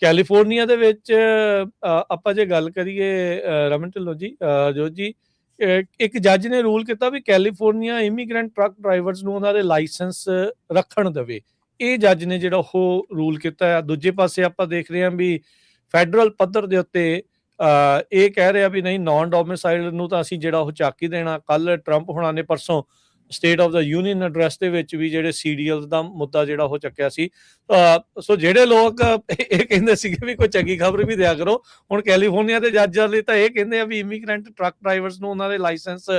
California ਦੇ ਵਿੱਚ ਆਪਾਂ ਜੇ ਗੱਲ ਕਰੀਏ ਰਮਨ ਢਿੱਲੋਂ ਜੀ, ਜੋਤ ਜੀ, ਇੱਕ ਜੱਜ ਨੇ ਰੂਲ ਕੀਤਾ ਵੀ ਕੈਲੀਫੋਰਨੀਆ ਇਮੀਗ੍ਰੈਂਟ ਟਰੱਕ ਡਰਾਈਵਰਸ ਨੂੰ ਉਹਨਾਂ ਦੇ ਲਾਇਸੈਂਸ ਰੱਖਣ ਦੇਵੇ। ਇਹ ਜੱਜ ਨੇ ਜਿਹੜਾ ਉਹ ਰੂਲ ਕੀਤਾ ਆ। ਦੂਜੇ ਪਾਸੇ ਆਪਾਂ ਦੇਖ ਰਹੇ ਹਾਂ ਵੀ ਫੈਡਰਲ ਪੱਧਰ ਦੇ ਉੱਤੇ ਇਹ ਕਹਿ ਰਿਹਾ ਵੀ ਨਹੀਂ, ਨਾਨ ਡੋਮਿਸਾਈਲ ਨੂੰ ਤਾਂ ਅਸੀਂ ਜਿਹੜਾ ਉਹ ਚੱਕ ਹੀ ਦੇਣਾ। ਕੱਲ ਟਰੰਪ ਹੋਣਾ ਨੇ ਪਰਸੋਂ state of the union address ਦੇ ਵਿੱਚ ਵੀ ਜਿਹੜੇ ਸੀਡੀਐਲ ਦਾ ਮੁੱਦਾ ਜਿਹੜਾ ਉਹ ਚੱਕਿਆ ਸੀ। ਸੋ ਜਿਹੜੇ ਲੋਕ ਇਹ ਕਹਿੰਦੇ ਸੀਗੇ ਵੀ ਕੋਈ ਚੰਗੀ ਖਬਰ ਵੀ ਦਿਆ ਕਰੋ, ਹੁਣ ਕੈਲੀਫੋਰਨੀਆ ਦੇ ਜੱਜਾਂ ਲਈ ਤਾਂ ਇਹ ਕਹਿੰਦੇ ਆ ਵੀ ਇਮੀਗ੍ਰੈਂਟ ਟਰੱਕ ਡਰਾਈਵਰਸ ਨੂੰ ਉਹਨਾਂ ਦੇ ਲਾਇਸੈਂਸ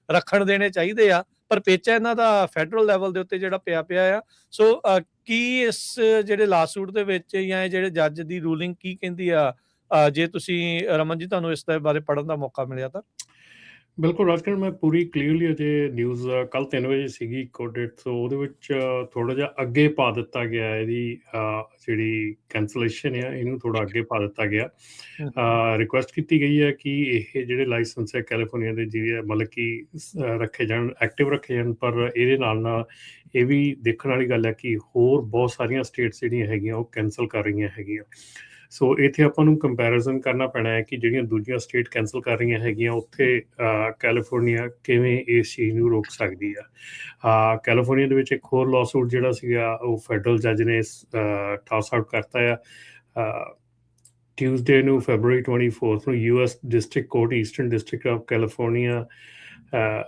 ਰੱਖਣ ਦੇਣੇ ਚਾਹੀਦੇ ਆ। ਪਰ ਪੇਚਾ ਇਹਨਾਂ ਦਾ ਫੈਡਰਲ ਲੈਵਲ ਦੇ ਉੱਤੇ ਜਿਹੜਾ ਪਿਆ ਆ। ਸੋ ਕੀ ਇਸ ਜਿਹੜੇ ਲਾਸੂਟ ਦੇ ਵਿੱਚ ਜਾਂ ਇਹ ਜਿਹੜੇ ਜੱਜ ਦੀ ਰੂਲਿੰਗ ਕੀ ਕਹਿੰਦੀ ਆ, ਜੇ ਤੁਸੀਂ ਰਮਨ ਜੀ ਤੁਹਾਨੂੰ ਇਸ ਦੇ ਬਾਰੇ ਪੜ੍ਹਨ ਦਾ ਮੌਕਾ ਮਿਲਿਆ ਤਾਂ? ਬਿਲਕੁਲ ਰਾਜਕੁਮਾਰ, ਮੈਂ ਪੂਰੀ ਕਲੀਅਰਲੀ ਅਜੇ ਨਿਊਜ਼ ਕੱਲ 3 ਵਜੇ ਸੀਗੀ ਕੋਡੇਟ, ਸੋ ਉਹਦੇ ਵਿੱਚ ਥੋੜਾ ਜਿਹਾ ਅੱਗੇ ਪਾ ਦਿੱਤਾ ਗਿਆ ਇਹਦੀ ਜਿਹੜੀ ਕੈਂਸਲੇਸ਼ਨ ਆ, ਇਹਨੂੰ ਥੋੜਾ ਅੱਗੇ ਪਾ ਦਿੱਤਾ ਗਿਆ। ਰਿਕੁਐਸਟ ਕੀਤੀ ਗਈ ਹੈ ਕਿ ਇਹ ਜਿਹੜੇ ਲਾਇਸੈਂਸ ਹੈ ਕੈਲੀਫੋਰਨੀਆ ਦੇ ਜਿਹੜੇ ਮਤਲਬ ਕਿ ਰੱਖੇ ਜਾਣ, ਐਕਟਿਵ ਰੱਖੇ ਜਾਣ। ਪਰ ਇਹਦੇ ਨਾਲ ਨਾਲ ਇਹ ਵੀ ਦੇਖਣ ਵਾਲੀ ਗੱਲ ਹੈ ਕਿ ਹੋਰ ਬਹੁਤ ਸਾਰੀਆਂ ਸਟੇਟਸ ਜਿਹੜੀਆਂ ਹੈਗੀਆਂ ਉਹ ਕੈਂਸਲ ਕਰ ਰਹੀਆਂ ਹੈਗੀਆਂ। ਸੋ ਇੱਥੇ ਆਪਾਂ ਨੂੰ ਕੰਪੈਰੀਜ਼ਨ ਕਰਨਾ ਪੈਣਾ ਹੈ ਕਿ ਜਿਹੜੀਆਂ ਦੂਜੀਆਂ ਸਟੇਟ ਕੈਂਸਲ ਕਰ ਰਹੀਆਂ ਹੈਗੀਆਂ ਉੱਥੇ ਕੈਲੀਫੋਰਨੀਆ ਕਿਵੇਂ ਇਸ ਚੀਜ਼ ਨੂੰ ਰੋਕ ਸਕਦੀ ਆ। ਕੈਲੀਫੋਰਨੀਆ ਦੇ ਵਿੱਚ ਇੱਕ ਹੋਰ ਲਾਸੂਟ ਜਿਹੜਾ ਸੀਗਾ ਉਹ ਫੈਡਰਲ ਜੱਜ ਨੇ ਟਾਸ ਆਊਟ ਕਰਤਾ ਆ। ਟਿਊਜ਼ਡੇ ਨੂੰ ਫੈਬਰੂਅਰੀ 24 ਨੂੰ US district court, eastern district of California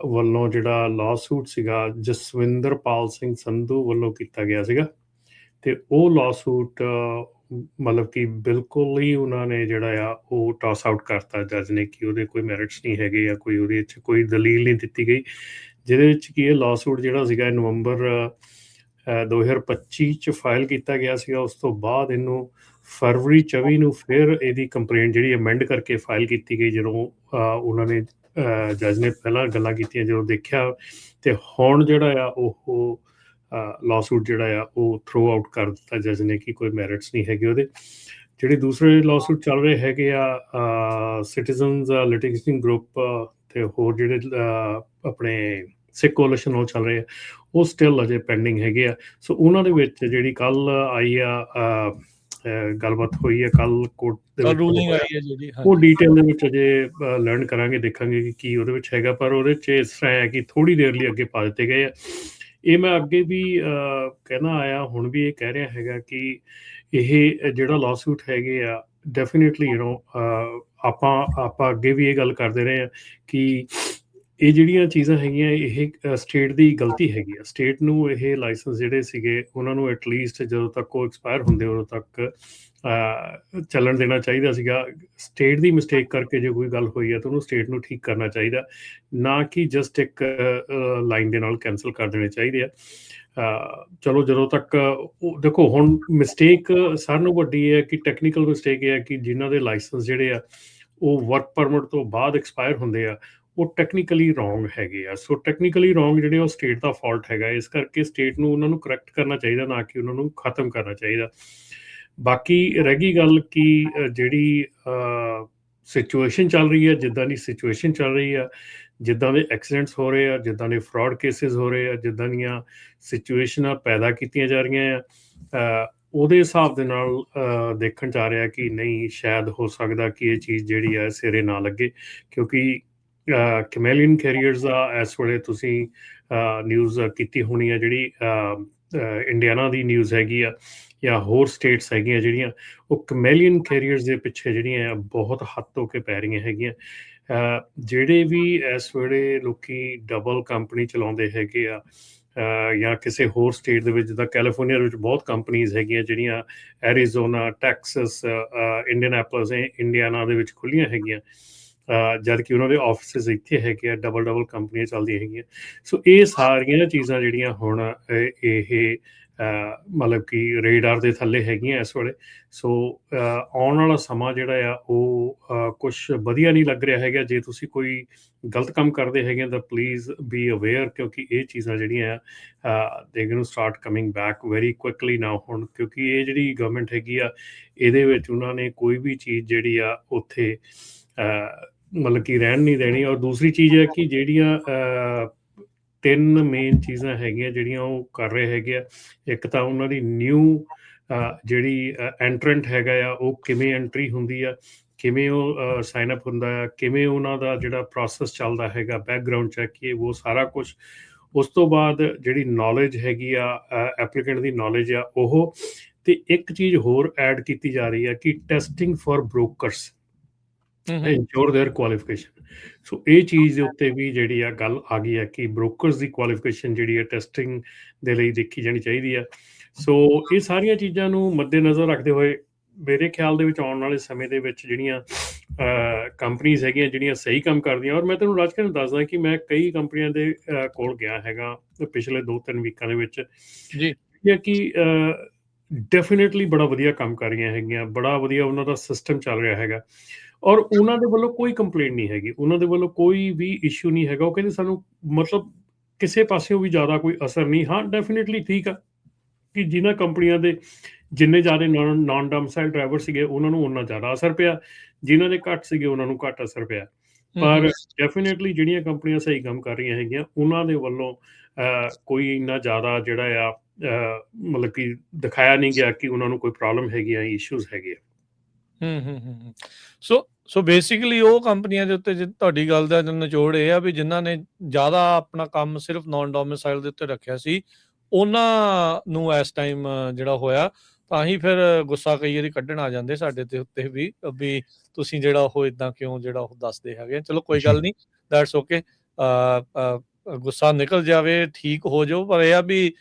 ਵੱਲੋਂ ਜਿਹੜਾ ਲਾਸੂਟ ਸੀਗਾ ਜਸਵਿੰਦਰਪਾਲ ਸਿੰਘ ਸੰਧੂ ਵੱਲੋਂ ਕੀਤਾ ਗਿਆ ਸੀਗਾ। ਤੇ ਉਹ ਲਾਸੂਟ ਮਤਲਬ ਕਿ ਬਿਲਕੁਲ ਹੀ ਉਹਨਾਂ ਨੇ ਜਿਹੜਾ ਆ ਉਹ ਟਾਸ ਆਊਟ ਕਰਤਾ ਜੱਜ ਨੇ ਕਿ ਉਹਦੇ ਕੋਈ ਮੈਰਿਟਸ ਨਹੀਂ ਹੈਗੇ ਜਾਂ ਕੋਈ ਉਹਦੇ ਵਿੱਚ ਕੋਈ ਦਲੀਲ ਨਹੀਂ ਦਿੱਤੀ ਗਈ, ਜਿਹਦੇ ਵਿੱਚ ਕਿ ਇਹ ਲਾਸੂਟ ਜਿਹੜਾ ਸੀਗਾ ਨਵੰਬਰ 2025 ਚ ਫਾਈਲ ਕੀਤਾ ਗਿਆ ਸੀਗਾ। ਉਸ ਤੋਂ ਬਾਅਦ ਇਹਨੂੰ ਫਰਵਰੀ 24 ਨੂੰ ਫਿਰ ਇਹਦੀ ਕੰਪਲੇਂਟ ਜਿਹੜੀ ਅਮੈਂਡ ਕਰਕੇ ਫਾਈਲ ਕੀਤੀ ਗਈ। ਜਦੋਂ ਉਹਨਾਂ ਨੇ ਜੱਜ ਨੇ ਪਹਿਲਾਂ ਗੱਲਾਂ ਕੀਤੀਆਂ, ਜਦੋਂ ਦੇਖਿਆ ਤੇ ਹੁਣ ਜਿਹੜਾ ਆ ਉਹ ਲਾਸੂਟ ਜਿਹੜਾ ਆ ਉਹ ਥਰੋ ਆਊਟ ਕਰ ਦਿੱਤਾ ਜੱਜ ਨੇ ਕਿ ਕੋਈ ਮੈਰਿਟਸ ਨਹੀਂ ਹੈਗੇ ਉਹਦੇ। ਜਿਹੜੇ ਦੂਸਰੇ ਲਾਸੂਟ ਚੱਲ ਰਹੇ ਹੈਗੇ ਆ ਸਿਟੀਜ਼ਨਸ ਲਿਟੀਗੇਸ਼ਨ ਗਰੁੱਪ ਤੇ ਹੋਰ ਜਿਹੜੇ ਆਪਣੇ ਸਿੱਖ ਕੋalition ਉਹ ਚੱਲ ਰਹੇ ਆ, ਉਹ ਸਟਿਲ ਅਜੇ ਪੈਂਡਿੰਗ ਹੈਗੇ ਆ। ਸੋ ਉਹਨਾਂ ਦੇ ਵਿੱਚ ਜਿਹੜੀ ਕੱਲ ਆਈ ਆ ਗੱਲਬਾਤ ਹੋਈ ਹੈ ਕੱਲ ਕੋਰਟ ਦੇ ਵਿੱਚ, ਉਹ ਡਿਟੇਲ ਦੇ ਵਿੱਚ ਅਜੇ ਲਰਨ ਕਰਾਂਗੇ, ਦੇਖਾਂਗੇ ਕਿ ਕੀ ਉਹਦੇ ਵਿੱਚ ਹੈਗਾ। ਪਰ ਉਹਦੇ 'ਚ ਇਸ ਤਰ੍ਹਾਂ ਹੈ ਕਿ ਥੋੜ੍ਹੀ ਦੇਰ ਲਈ ਅੱਗੇ ਪਾ ਦਿੱਤੇ ਗਏ ਆ। ਇਹ ਮੈਂ ਅੱਗੇ ਵੀ ਕਹਿਣਾ ਆਇਆ, ਹੁਣ ਵੀ ਇਹ ਕਹਿ ਰਿਹਾ ਹੈਗਾ ਕਿ ਇਹ ਜਿਹੜਾ ਲਾਸੂਟ ਹੈਗੇ ਆ ਡੈਫੀਨੇਟਲੀ ਆਪਾਂ ਅੱਗੇ ਵੀ ਇਹ ਗੱਲ ਕਰਦੇ ਰਹੇ ਹਾਂ ਕਿ ਇਹ ਜਿਹੜੀਆਂ ਚੀਜ਼ਾਂ ਹੈਗੀਆਂ ਇਹ ਸਟੇਟ ਦੀ ਗਲਤੀ ਹੈਗੀ ਆ। ਸਟੇਟ ਨੂੰ ਇਹ ਲਾਇਸੈਂਸ ਜਿਹੜੇ ਸੀਗੇ ਉਹਨਾਂ ਨੂੰ ਐਟਲੀਸਟ ਜਦੋਂ ਤੱਕ ਉਹ ਐਕਸਪਾਇਰ ਹੁੰਦੇ ਉਦੋਂ ਤੱਕ ਚੱਲਣ ਦੇਣਾ ਚਾਹੀਦਾ ਸੀਗਾ। ਸਟੇਟ ਦੀ ਮਿਸਟੇਕ ਕਰਕੇ ਜੇ ਕੋਈ ਗੱਲ ਹੋਈ ਹੈ ਤਾਂ ਉਹਨੂੰ ਸਟੇਟ ਨੂੰ ਠੀਕ ਕਰਨਾ ਚਾਹੀਦਾ, ਨਾ ਕਿ ਜਸਟ ਇੱਕ ਲਾਈਨ ਦੇ ਨਾਲ ਕੈਂਸਲ ਕਰ ਦੇਣੇ ਚਾਹੀਦੇ ਆ। ਚਲੋ ਜਦੋਂ ਤੱਕ ਦੇਖੋ, ਹੁਣ ਮਿਸਟੇਕ ਸਾਰਿਆਂ ਨੂੰ ਵੱਡੀ ਹੈ ਕਿ ਟੈਕਨੀਕਲ ਮਿਸਟੇਕ ਇਹ ਹੈ ਕਿ ਜਿਨ੍ਹਾਂ ਦੇ ਲਾਇਸੈਂਸ ਜਿਹੜੇ ਆ ਉਹ ਵਰਕ ਪਰਮਿਟ ਤੋਂ ਬਾਅਦ ਐਕਸਪਾਇਰ ਹੁੰਦੇ ਆ, ਉਹ ਟੈਕਨੀਕਲੀ ਰੋਂਗ ਹੈਗੇ ਆ। ਸੋ ਟੈਕਨੀਕਲੀ ਰੋਂਗ ਜਿਹੜੇ ਉਹ ਸਟੇਟ ਦਾ ਫਾਲਟ ਹੈਗਾ। ਇਸ ਕਰਕੇ ਸਟੇਟ ਨੂੰ ਉਹਨਾਂ ਨੂੰ ਕਰੈਕਟ ਕਰਨਾ ਚਾਹੀਦਾ, ਨਾ ਕਿ ਉਹਨਾਂ ਨੂੰ ਖਤਮ ਕਰਨਾ ਚਾਹੀਦਾ। ਬਾਕੀ ਰਹਿ ਗਈ ਗੱਲ ਕਿ ਜਿਹੜੀ ਸਿਚੁਏਸ਼ਨ ਚੱਲ ਰਹੀ ਹੈ, ਜਿੱਦਾਂ ਦੀ ਸਿਚੁਏਸ਼ਨ ਚੱਲ ਰਹੀ ਆ, ਜਿੱਦਾਂ ਦੇ ਐਕਸੀਡੈਂਟਸ ਹੋ ਰਹੇ ਆ, ਜਿੱਦਾਂ ਦੇ ਫਰਾਡ ਕੇਸਿਸ ਹੋ ਰਹੇ ਆ, ਜਿੱਦਾਂ ਦੀਆਂ ਸਿਚੁਏਸ਼ਨਾਂ ਪੈਦਾ ਕੀਤੀਆਂ ਜਾ ਰਹੀਆਂ ਆ, ਉਹਦੇ ਹਿਸਾਬ ਦੇ ਨਾਲ ਦੇਖਣ 'ਚ ਆ ਰਿਹਾ ਕਿ ਨਹੀਂ, ਸ਼ਾਇਦ ਹੋ ਸਕਦਾ ਕਿ ਇਹ ਚੀਜ਼ ਜਿਹੜੀ ਆ ਸਿਰੇ ਨਾ ਲੱਗੇ। ਕਿਉਂਕਿ ਕੈਮੇਲੀਅਨ ਕੈਰੀਅਰਸ ਦਾ ਇਸ ਵੇਲੇ ਤੁਸੀਂ ਨਿਊਜ਼ ਕੀਤੀ ਹੋਣੀ ਆ, ਜਿਹੜੀ ਇੰਡੀਆਨਾ ਦੀ ਨਿਊਜ਼ ਹੈਗੀ ਆ ਜਾਂ ਹੋਰ ਸਟੇਟਸ ਹੈਗੀਆਂ ਜਿਹੜੀਆਂ, ਉਹ ਕੈਮੇਲੀਅਨ ਕੈਰੀਅਰਸ ਦੇ ਪਿੱਛੇ ਜਿਹੜੀਆਂ ਆ ਬਹੁਤ ਹੱਥ ਧੋ ਕੇ ਪੈ ਰਹੀਆਂ ਹੈਗੀਆਂ। ਜਿਹੜੇ ਵੀ ਇਸ ਵੇਲੇ ਲੋਕੀ ਡਬਲ ਕੰਪਨੀ ਚਲਾਉਂਦੇ ਹੈਗੇ ਆ ਜਾਂ ਕਿਸੇ ਹੋਰ ਸਟੇਟ ਦੇ ਵਿੱਚ, ਜਿੱਦਾਂ ਕੈਲੀਫੋਰਨੀਆ ਦੇ ਵਿੱਚ ਬਹੁਤ ਕੰਪਨੀਜ਼ ਹੈਗੀਆਂ ਜਿਹੜੀਆਂ ਐਰੀਜ਼ੋਨਾ, ਟੈਕਸਸ, ਇੰਡੀਅਨਾਪੋਲਿਸ, ਇੰਡੀਆਨਾ ਦੇ ਵਿੱਚ ਖੁੱਲ੍ਹੀਆਂ ਹੈਗੀਆਂ, ਜਦ ਕਿ ਉਹਨਾਂ ਦੇ ਆਫਿਸਿਸ ਇੱਥੇ ਹੈਗੇ ਆ, ਡਬਲ ਕੰਪਨੀਆਂ ਚੱਲਦੀਆਂ ਹੈਗੀਆਂ। ਸੋ ਇਹ ਸਾਰੀਆਂ ਚੀਜ਼ਾਂ ਜਿਹੜੀਆਂ ਹੁਣ ਇਹ ਮਤਲਬ ਕਿ ਰੇਡਾਰ ਦੇ ਥੱਲੇ ਹੈਗੀਆਂ ਇਸ ਵੇਲੇ। ਸੋ ਆਉਣ ਵਾਲਾ ਸਮਾਂ ਜਿਹੜਾ ਆ ਉਹ ਕੁਛ ਵਧੀਆ ਨਹੀਂ ਲੱਗ ਰਿਹਾ ਹੈਗਾ। ਜੇ ਤੁਸੀਂ ਕੋਈ ਗਲਤ ਕੰਮ ਕਰਦੇ ਹੈਗੇ ਤਾਂ ਪਲੀਜ਼ ਬੀ ਅਵੇਅਰ, ਕਿਉਂਕਿ ਇਹ ਚੀਜ਼ਾਂ ਜਿਹੜੀਆਂ ਆ ਦੇ going to start coming back very quickly now ਹੁਣ, ਕਿਉਂਕਿ ਇਹ ਜਿਹੜੀ ਗਵਰਨਮੈਂਟ ਹੈਗੀ ਆ ਇਹਦੇ ਵਿੱਚ ਉਹਨਾਂ ਨੇ ਕੋਈ ਵੀ ਚੀਜ਼ ਜਿਹੜੀ ਆ ਉੱਥੇ ਮਤਲਬ ਕਿ ਰਹਿਣ ਨਹੀਂ ਦੇਣੀ। ਔਰ ਦੂਸਰੀ ਚੀਜ਼ ਹੈ ਕਿ ਜਿਹੜੀਆਂ 3 ਮੇਨ ਚੀਜ਼ਾਂ ਹੈਗੀਆਂ ਜਿਹੜੀਆਂ ਉਹ ਕਰ ਰਹੇ ਹੈਗੇ ਆ, ਇੱਕ ਤਾਂ ਉਹਨਾਂ ਦੀ ਨਿਊ ਜਿਹੜੀ ਐਂਟਰੈਂਟ ਹੈਗਾ ਆ ਉਹ ਕਿਵੇਂ ਐਂਟਰੀ ਹੁੰਦੀ ਆ, ਕਿਵੇਂ ਉਹ ਸਾਈਨ ਅਪ ਹੁੰਦਾ ਆ, ਕਿਵੇਂ ਉਹਨਾਂ ਦਾ ਜਿਹੜਾ ਪ੍ਰੋਸੈਸ ਚੱਲਦਾ ਹੈਗਾ, ਬੈਕਗਰਾਊਂਡ ਚੈੱਕ ਇਹ ਉਹ ਸਾਰਾ ਕੁਛ। ਉਸ ਤੋਂ ਬਾਅਦ ਜਿਹੜੀ ਨੌਲੇਜ ਹੈਗੀ ਆ ਐਪਲੀਕੈਂਟ ਦੀ ਨੌਲੇਜ ਆ ਉਹ, ਤੇ ਇੱਕ ਚੀਜ਼ ਹੋਰ ਐਡ ਕੀਤੀ ਜਾ ਰਹੀ ਹੈ ਕਿ testing for brokers insure their qualification. So ਇਹ ਚੀਜ਼ ਦੇ ਉੱਤੇ ਵੀ ਜਿਹੜੀ ਆ ਗੱਲ ਆ ਗਈ ਹੈ ਕਿ ਬ੍ਰੋਕਰਸ ਦੀ ਕੁਆਲੀਫਿਕੇਸ਼ਨ ਜਿਹੜੀ ਹੈ ਟੈਸਟਿੰਗ ਦੇ ਲਈ ਦੇਖੀ ਜਾਣੀ ਚਾਹੀਦੀ ਆ। ਸੋ ਇਹ ਸਾਰੀਆਂ ਚੀਜ਼ਾਂ ਨੂੰ ਮੱਦੇਨਜ਼ਰ ਰੱਖਦੇ ਹੋਏ ਮੇਰੇ ਖਿਆਲ ਦੇ ਵਿੱਚ ਆਉਣ ਵਾਲੇ ਸਮੇਂ ਦੇ ਵਿੱਚ ਜਿਹੜੀਆਂ ਕੰਪਨੀਜ਼ ਹੈਗੀਆਂ ਜਿਹੜੀਆਂ ਸਹੀ ਕੰਮ ਕਰਦੀਆਂ, ਔਰ ਮੈਂ ਤੁਹਾਨੂੰ ਰਾਜ ਕੇ ਦੱਸਦਾ ਕਿ ਮੈਂ ਕਈ ਕੰਪਨੀਆਂ ਦੇ ਕੋਲ ਗਿਆ ਹੈਗਾ ਪਿਛਲੇ 2-3 ਵੀਕਾਂ ਦੇ ਵਿੱਚ ਜੀ ਕਿ ਡੈਫੀਨੇਟਲੀ ਬੜਾ ਵਧੀਆ ਕੰਮ ਕਰ ਰਹੀਆਂ ਹੈਗੀਆਂ, ਬੜਾ ਵਧੀਆ ਉਹਨਾਂ ਦਾ ਸਿਸਟਮ ਚੱਲ ਰਿਹਾ ਹੈਗਾ, ਔਰ ਉਹਨਾਂ ਦੇ ਵੱਲੋਂ ਕੋਈ ਕੰਪਲੇਂਟ ਨਹੀਂ ਹੈਗੀ, ਉਹਨਾਂ ਦੇ ਵੱਲੋਂ ਕੋਈ ਵੀ ਇਸ਼ੂ ਨਹੀਂ ਹੈਗਾ। ਉਹ ਕਹਿੰਦੇ ਸਾਨੂੰ ਮਤਲਬ ਕਿਸੇ ਪਾਸਿਓਂ ਵੀ ਜ਼ਿਆਦਾ ਕੋਈ ਅਸਰ ਨਹੀਂ। ਹਾਂ ਡੈਫੀਨੇਟਲੀ ਠੀਕ ਆ ਕਿ ਜਿਨ੍ਹਾਂ ਕੰਪਨੀਆਂ ਦੇ ਜਿੰਨੇ ਜ਼ਿਆਦਾ ਨਾਨ ਡੋਮਿਸਾਈਲ ਡਰਾਈਵਰ ਸੀਗੇ ਉਹਨਾਂ ਨੂੰ ਉਹਨਾਂ ਜ਼ਿਆਦਾ ਅਸਰ ਪਿਆ, ਜਿਨ੍ਹਾਂ ਦੇ ਘੱਟ ਸੀਗੇ ਉਹਨਾਂ ਨੂੰ ਘੱਟ ਅਸਰ ਪਿਆ। ਪਰ ਡੈਫੀਨੇਟਲੀ ਜਿਹੜੀਆਂ ਕੰਪਨੀਆਂ ਸਹੀ ਕੰਮ ਕਰ ਰਹੀਆਂ ਹੈਗੀਆਂ ਉਹਨਾਂ ਦੇ ਵੱਲੋਂ ਕੋਈ ਇੰਨਾ ਜ਼ਿਆਦਾ ਜਿਹੜਾ ਆ ਮਤਲਬ ਕਿ ਦਿਖਾਇਆ ਨਹੀਂ ਗਿਆ ਕਿ ਉਹਨਾਂ ਨੂੰ ਕੋਈ ਪ੍ਰੋਬਲਮ ਹੈਗੀ ਆ, ਇਸ਼ੂਜ਼ ਹੈਗੇ ਆ। ਸੋ ਬੇਸਿਕਲੀ ਉਹ ਕੰਪਨੀਆਂ ਦੇ ਉੱਤੇ ਤੁਹਾਡੀ ਗੱਲ ਦਾ ਨਿਚੋੜ ਇਹ ਆ ਵੀ ਜਿਨ੍ਹਾਂ ਨੇ ਜ਼ਿਆਦਾ ਆਪਣਾ ਕੰਮ ਸਿਰਫ ਨਾਨ ਡੋਮਿਸਾਈਲ ਦੇ ਉੱਤੇ ਰੱਖਿਆ ਸੀ ਉਹਨਾਂ ਨੂੰ ਇਸ ਟਾਈਮ ਜਿਹੜਾ ਹੋਇਆ, ਤਾਂ ਹੀ ਫਿਰ ਗੁੱਸਾ ਕਈ ਵਾਰੀ ਕੱਢਣ ਆ ਜਾਂਦੇ ਸਾਡੇ ਤੇ ਉੱਤੇ ਵੀ ਤੁਸੀਂ ਜਿਹੜਾ ਉਹ ਇਦਾਂ ਕਿਉਂ ਜਿਹੜਾ ਉਹ ਦੱਸਦੇ ਹੈਗੇ। ਚਲੋ ਕੋਈ ਗੱਲ ਨਹੀਂ, ਦੈਟਸ ਓਕੇ, ਗੁੱਸਾ ਨਿਕਲ ਜਾਵੇ, ਠੀਕ ਹੋ ਜਾਓ। ਪਰ ਇਹ ਆ ਵੀ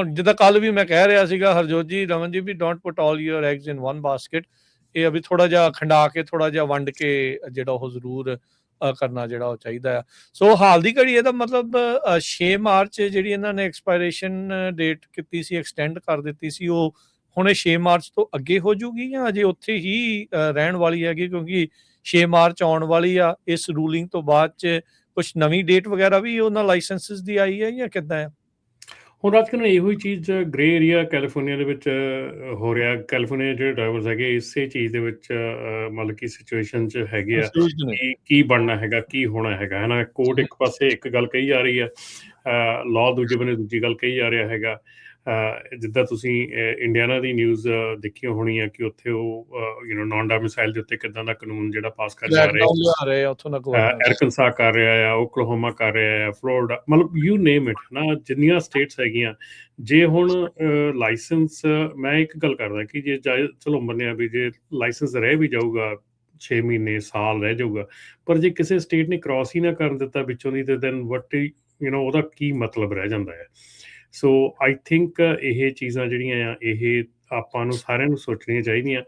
ਜਿੱਦਾਂ ਕੱਲ ਵੀ ਮੈਂ ਕਹਿ ਰਿਹਾ ਸੀਗਾ Harjot ji, Raman ji, we don't put all your eggs in one basket. ਇਹ ਆ ਵੀ ਥੋੜਾ ਜਿਹਾ ਖੰਡਾ ਕੇ, ਥੋੜਾ ਜਿਹਾ ਵੰਡ ਕੇ ਜਿਹੜਾ ਉਹ ਜ਼ਰੂਰ ਕਰਨਾ ਜਿਹੜਾ ਉਹ ਚਾਹੀਦਾ ਆ। ਸੋ ਹਾਲ ਦੀ ਘੜੀ ਇਹਦਾ ਮਤਲਬ 6 ਮਾਰਚ ਜਿਹੜੀ ਇਹਨਾਂ ਨੇ ਐਕਸਪਾਇਰੇਸ਼ਨ ਡੇਟ ਕੀਤੀ ਸੀ, ਐਕਸਟੈਂਡ ਕਰ ਦਿੱਤੀ ਸੀ, ਉਹ ਹੁਣ ਇਹ 6 ਮਾਰਚ ਤੋਂ ਅੱਗੇ ਹੋ ਜੂਗੀ ਜਾਂ ਅਜੇ ਉੱਥੇ ਹੀ ਰਹਿਣ ਵਾਲੀ ਹੈਗੀ? ਕਿਉਂਕਿ 6 ਮਾਰਚ ਆਉਣ ਵਾਲੀ ਆ, ਇਸ ਰੂਲਿੰਗ ਤੋਂ ਬਾਅਦ ਚ ਕੁਛ ਨਵੀਂ ਡੇਟ ਵਗੈਰਾ ਵੀ ਉਹਨਾਂ ਲਾਇਸੈਂਸਿਸ ਦੀ ਆਈ ਹੈ ਜਾਂ ਕਿੱਦਾਂ ਆ? ਹੁਣ ਰਾਜ ਕਰਨ ਇਹੋ ਹੀ ਚੀਜ਼ ਗ੍ਰੇ ਏਰੀਆ ਕੈਲੀਫੋਰਨੀਆ ਦੇ ਵਿੱਚ ਹੋ ਰਿਹਾ। ਕੈਲੀਫੋਰਨੀਆ ਜਿਹੜੇ ਡਰਾਈਵਰਸ ਹੈਗੇ ਇਸੇ ਚੀਜ਼ ਦੇ ਵਿੱਚ ਮਤਲਬ ਕਿ ਸਿਚੁਏਸ਼ਨ 'ਚ ਹੈਗੇ ਆ ਕਿ ਕੀ ਬਣਨਾ ਹੈਗਾ, ਕੀ ਹੋਣਾ ਹੈਗਾ, ਹੈ ਨਾ। ਕੋਰਟ ਇੱਕ ਪਾਸੇ ਇੱਕ ਗੱਲ ਕਹੀ ਜਾ ਰਹੀ ਹੈ, ਲਾਅ ਦੂਜੇ ਬੰਨੇ ਦੂਜੀ ਗੱਲ ਕਹੀ ਜਾ ਰਿਹਾ ਹੈਗਾ। ਜਿੱਦਾਂ ਤੁਸੀਂ ਇੰਡੀਆਨਾ ਦੀ ਨਿਊਜ਼ ਦੇਖੀ ਹੋਣੀ ਆ ਕਿ ਉੱਥੇ ਉਹ ਨਾਨ ਡੋਮਿਸਾਈਲ ਦੇ ਉੱਤੇ ਕਿੱਦਾਂ ਦਾ ਕਾਨੂੰਨ ਜਿਹੜਾ ਪਾਸ ਕਰ ਜਾ ਰਹੇ, ਅਰਕਨਸਾ ਕਰ ਰਿਹਾ ਆ, ਓਕਲਾਹੋਮਾ ਕਰ ਰਿਹਾ ਆ, ਫਲੋਰੀਡਾ, ਮਤਲਬ ਯੂ ਨੇਮ ਇਟ ਨਾ, ਜਿੰਨੀਆਂ ਸਟੇਟਸ ਹੈਗੀਆਂ। ਜੇ ਹੁਣ ਲਾਇਸੈਂਸ, ਮੈਂ ਇੱਕ ਗੱਲ ਕਰਦਾ ਕਿ ਜੇ ਚਲੋ ਮੰਨਿਆ ਵੀ ਜੇ ਲਾਇਸੈਂਸ ਰਹਿ ਵੀ ਜਾਊਗਾ 6 ਮਹੀਨੇ ਸਾਲ ਰਹਿ ਜਾਊਗਾ, ਪਰ ਜੇ ਕਿਸੇ ਸਟੇਟ ਨੇ ਕ੍ਰਾਸ ਹੀ ਨਾ ਕਰਨ ਦਿੱਤਾ ਵਿੱਚੋਂ ਦੀ, ਤੇ ਦੈਨ ਵਟ ਉਹਦਾ ਕੀ ਮਤਲਬ ਰਹਿ ਜਾਂਦਾ ਹੈ। ਸੋ ਆਈ ਥਿੰਕ ਇਹ ਚੀਜ਼ਾਂ ਜਿਹੜੀਆਂ ਆ ਇਹ ਆਪਾਂ ਨੂੰ ਸਾਰਿਆਂ ਨੂੰ ਸੋਚਣੀਆਂ ਚਾਹੀਦੀਆਂ,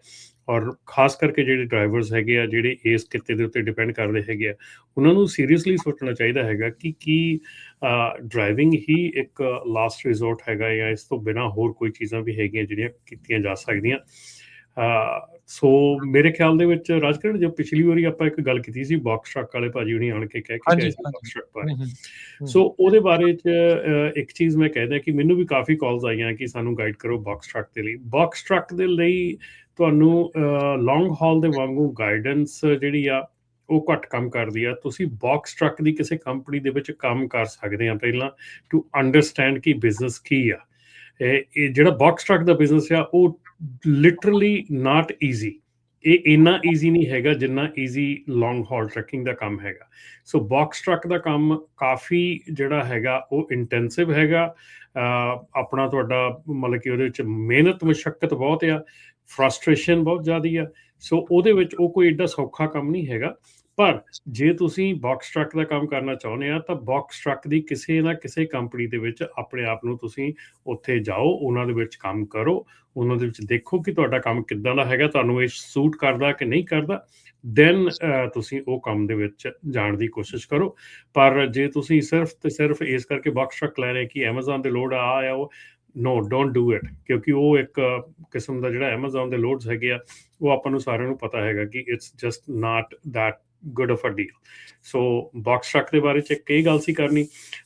ਔਰ ਖਾਸ ਕਰਕੇ ਜਿਹੜੇ ਡਰਾਈਵਰਸ ਹੈਗੇ ਆ ਜਿਹੜੇ ਇਸ ਕਿੱਤੇ ਦੇ ਉੱਤੇ ਡਿਪੈਂਡ ਕਰਦੇ ਹੈਗੇ ਆ, ਉਹਨਾਂ ਨੂੰ ਸੀਰੀਅਸਲੀ ਸੋਚਣਾ ਚਾਹੀਦਾ ਹੈਗਾ ਕਿ ਕੀ ਡਰਾਈਵਿੰਗ ਹੀ ਇੱਕ ਲਾਸਟ ਰਿਜ਼ੋਰਟ ਹੈਗਾ ਜਾਂ ਇਸ ਤੋਂ ਬਿਨਾਂ ਹੋਰ ਕੋਈ ਚੀਜ਼ਾਂ ਵੀ ਹੈਗੀਆਂ ਜਿਹੜੀਆਂ ਕੀਤੀਆਂ ਜਾ ਸਕਦੀਆਂ। ਸੋ ਮੇਰੇ ਖਿਆਲ ਦੇ ਵਿੱਚ ਰਾਜਕਰਨ, ਜੋ ਪਿਛਲੀ ਵਾਰੀ ਆਪਾਂ ਇੱਕ ਗੱਲ ਕੀਤੀ ਸੀ ਬਾਕਸ ਟਰੱਕ ਵਾਲੇ ਭਾਜੀ ਹੁਣੀ ਆਣ ਕੇ ਕਹਿ ਕੇ ਗਏ ਸੀ ਬਾਕਸ ਟਰੱਕ ਬਾਰੇ। ਸੋ ਉਹਦੇ ਬਾਰੇ 'ਚ ਇੱਕ ਚੀਜ਼ ਮੈਂ ਕਹਿਦਾ ਕਿ ਮੈਨੂੰ ਵੀ ਕਾਫੀ ਕਾਲਸ ਆਈਆਂ ਕਿ ਸਾਨੂੰ ਗਾਈਡ ਕਰੋ ਬਾਕਸ ਟਰੱਕ ਦੇ ਲਈ। ਬਾਕਸ ਟਰੱਕ ਦੇ ਲਈ ਤੁਹਾਨੂੰ ਲੌਂਗ ਹਾਲ ਦੇ ਵਾਂਗੂ ਗਾਈਡੈਂਸ ਜਿਹੜੀ ਆ ਉਹ ਘੱਟ ਕੰਮ ਕਰਦੀ ਆ। ਤੁਸੀਂ ਬਾਕਸ ਟਰੱਕ ਦੀ ਕਿਸੇ ਕੰਪਨੀ ਦੇ ਵਿੱਚ ਕੰਮ ਕਰ ਸਕਦੇ ਆ ਪਹਿਲਾਂ, ਟੂ ਅੰਡਰਸਟੈਂਡ ਕਿ ਬਿਜ਼ਨਸ ਕੀ ਆ। ਇਹ ਜਿਹੜਾ ਬਾਕਸ ਟਰੱਕ ਦਾ ਬਿਜ਼ਨਸ ਆ ਉਹ ਲਿਟਰਲੀ ਨਾਟ ਈਜ਼ੀ। ਇਹ ਇੰਨਾ ਈਜ਼ੀ ਨਹੀਂ ਹੈਗਾ ਜਿੰਨਾ ਈਜ਼ੀ ਲੌਂਗ ਹਾਲ ਟਰੱਕਿੰਗ ਦਾ ਕੰਮ ਹੈਗਾ। ਸੋ ਬਾਕਸ ਟਰੱਕ ਦਾ ਕੰਮ ਕਾਫੀ ਜਿਹੜਾ ਹੈਗਾ ਉਹ ਇੰਟੈਂਸਿਵ ਹੈਗਾ। ਆਪਣਾ ਤੁਹਾਡਾ ਮਤਲਬ ਕਿ ਉਹਦੇ ਵਿੱਚ ਮਿਹਨਤ ਮੁਸ਼ੱਕਤ ਬਹੁਤ ਆ, ਫਰਸਟ੍ਰੇਸ਼ਨ ਬਹੁਤ ਜ਼ਿਆਦਾ ਆ। ਸੋ ਉਹਦੇ ਵਿੱਚ ਉਹ ਕੋਈ ਏਡਾ ਸੌਖਾ ਕੰਮ ਨਹੀਂ ਹੈਗਾ। ਪਰ ਜੇ ਤੁਸੀਂ ਬਾਕਸ ਟਰੱਕ ਦਾ ਕੰਮ ਕਰਨਾ ਚਾਹੁੰਦੇ ਆ ਤਾਂ ਬਾਕਸ ਟਰੱਕ ਦੀ ਕਿਸੇ ਨਾ ਕਿਸੇ ਕੰਪਨੀ ਦੇ ਵਿੱਚ ਆਪਣੇ ਆਪ ਨੂੰ ਤੁਸੀਂ ਉੱਥੇ ਜਾਓ, ਉਹਨਾਂ ਦੇ ਵਿੱਚ ਕੰਮ ਕਰੋ, ਉਹਨਾਂ ਦੇ ਵਿੱਚ ਦੇਖੋ ਕਿ ਤੁਹਾਡਾ ਕੰਮ ਕਿੱਦਾਂ ਦਾ ਹੈਗਾ, ਤੁਹਾਨੂੰ ਇਹ ਸੂਟ ਕਰਦਾ ਕਿ ਨਹੀਂ ਕਰਦਾ, ਦੈਨ ਤੁਸੀਂ ਉਹ ਕੰਮ ਦੇ ਵਿੱਚ ਜਾਣ ਦੀ ਕੋਸ਼ਿਸ਼ ਕਰੋ। ਪਰ ਜੇ ਤੁਸੀਂ ਸਿਰਫ ਤੇ ਸਿਰਫ ਇਸ ਕਰਕੇ ਬਾਕਸ ਟਰੱਕ ਲੈ ਰਹੇ ਕਿ ਐਮਾਜ਼ੋਨ ਦੇ ਲੋਡ ਆ ਉਹ, ਨੋ ਡੋਂਟ ਡੂ ਇਟ, ਕਿਉਂਕਿ ਉਹ ਇੱਕ ਕਿਸਮ ਦਾ ਜਿਹੜਾ ਐਮਾਜ਼ੋਨ ਦੇ ਲੋਡਸ ਹੈਗੇ ਆ ਉਹ ਆਪਾਂ ਨੂੰ ਸਾਰਿਆਂ ਨੂੰ ਪਤਾ ਹੈਗਾ ਕਿ it's just not that good of a deal. So box truck ਦੇ ਬਾਰੇ 'ਚ ਇੱਕ ਇਹ ਗੱਲ ਸੀ ਕਰਨੀ।